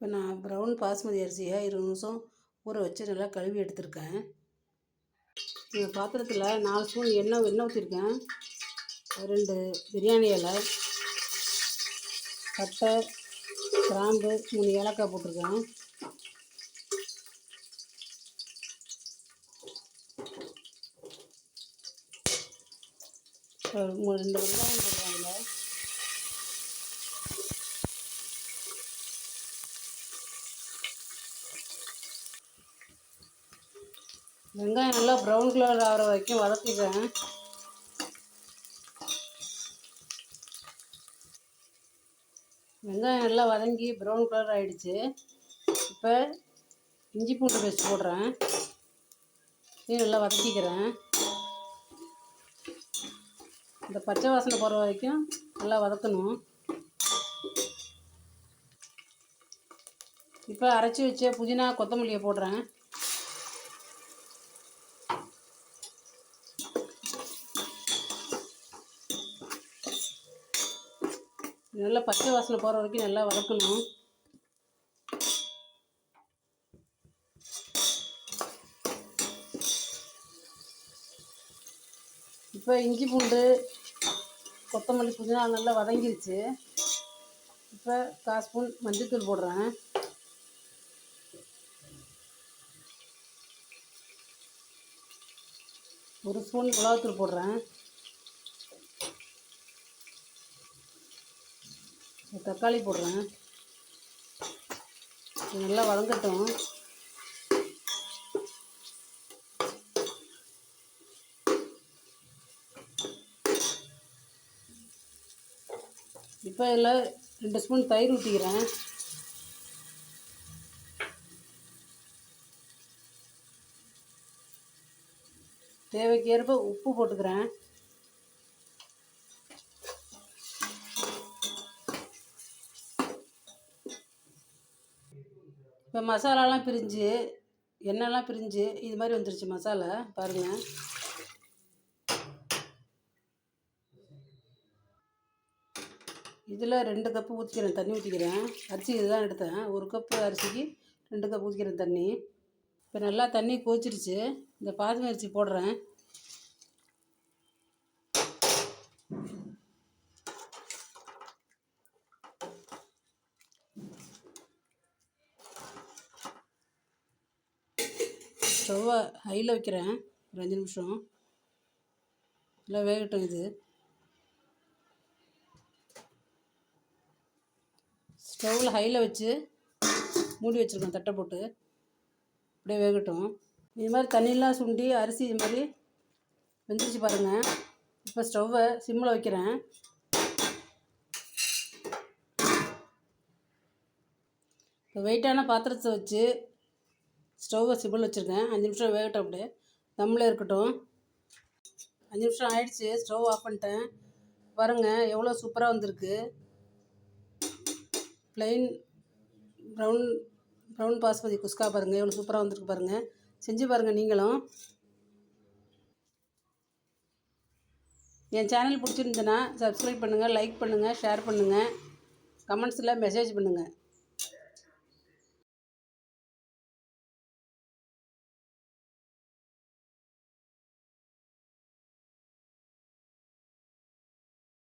இப்போ நான் ப்ரௌன் பாஸ்மதி அரிசியை 20 நிமிஷம் ஊற வச்சு நல்லா கழுவி எடுத்திருக்கேன். இந்த பாத்திரத்தில் 4 ஸ்பூன் எண்ணெய் ஊற்றிருக்கேன். 2 பிரியாணி இலை, பட்டை, கிராம்பு, 3 ஏலக்காய் போட்டிருக்கேன். ஒரு 2 வெங்காயம் போடுறாங்க. வெங்காயம் நல்லா ப்ரௌன் கலர் ஆகிற வரைக்கும் வதக்கிக்கிறேன். வெங்காயம் நல்லா வதங்கி ப்ரௌன் கலர் ஆகிடுச்சு. இப்போ இஞ்சி பூண்டு பேஸ்ட் போடுறேன். இதையும் நல்லா வதக்கிக்கிறேன். இந்த பச்சை வாசனை போகிற வரைக்கும் நல்லா வதக்கணும். இப்போ அரைச்சி வச்ச புதினா கொத்தமல்லியை போடுறேன். நல்லா பச்சை வாசனை போகிற வரைக்கும் நல்லா வதக்கணும். இப்போ இஞ்சி பூண்டு கொத்தமல்லி புதினா நல்லா வதங்கிருச்சு. இப்போ 1/4 ஸ்பூன் மஞ்சள்தூள் போடுறேன். ஒரு ஸ்பூன் மிளகாத்தூள் போடுறேன். தக்காளி போடுறேன். நல்லா வதங்கட்டும். இப்போ இதில் 2 ஸ்பூன் தயிர் ஊற்றிக்கிறேன். தேவைக்கேற்ப உப்பு போட்டுக்கிறேன். இப்போ மசாலாலாம் பிரிஞ்சு எண்ணெய்லாம் பிரிஞ்சு இது மாதிரி வந்துருச்சு மசாலா பாருங்கள். இதில் 2 கப்பு ஊற்றிக்கிறேன், தண்ணி ஊற்றிக்கிறேன். அரிசி இதுதான் எடுத்தேன். 1 கப்பு அரிசிக்கு 2 கப் ஊற்றிக்கிறேன் தண்ணி. இப்போ நல்லா தண்ணி கொதிச்சிருச்சு. இந்த பாஸ்மதி அரிசி போடுறேன். ஸ்டவ்வை ஹையில் வைக்கிறேன். ஒரு 5 நிமிஷம் நல்லா வேகட்டும். இது ஸ்டவ்வில் ஹையில் வச்சு மூடி வச்சுருக்கேன், தட்டை போட்டு. அப்படியே வேகட்டும். இது மாதிரி தண்ணியெலாம் சுண்டி அரிசி இது மாதிரி வெந்துருச்சு பாருங்கள். இப்போ ஸ்டவ்வை சிம்மில் வைக்கிறேன். இப்போ வெயிட்டான பாத்திரத்தை வச்சு ஸ்டவ்வை சிம்மில் வச்சுருக்கேன். 5 நிமிஷம் வேகட்டும். அப்படியே தம்மில் இருக்கட்டும். 5 நிமிஷம் ஆயிடுச்சு. ஸ்டவ் ஆஃப் பண்ணிட்டேன். பாருங்கள் எவ்வளோ சூப்பராக வந்திருக்கு. ப்ளைன் ப்ரௌன் பாஸ்மதி குஸ்கா பாருங்கள் எவ்வளோ சூப்பராக வந்திருக்கு பாருங்கள். செஞ்சு பாருங்கள் நீங்களும். என் சேனல் பிடிச்சிருந்துச்சுன்னா சப்ஸ்கிரைப் பண்ணுங்கள், லைக் பண்ணுங்கள், ஷேர் பண்ணுங்கள், கமெண்ட்ஸில் மெசேஜ் பண்ணுங்கள்.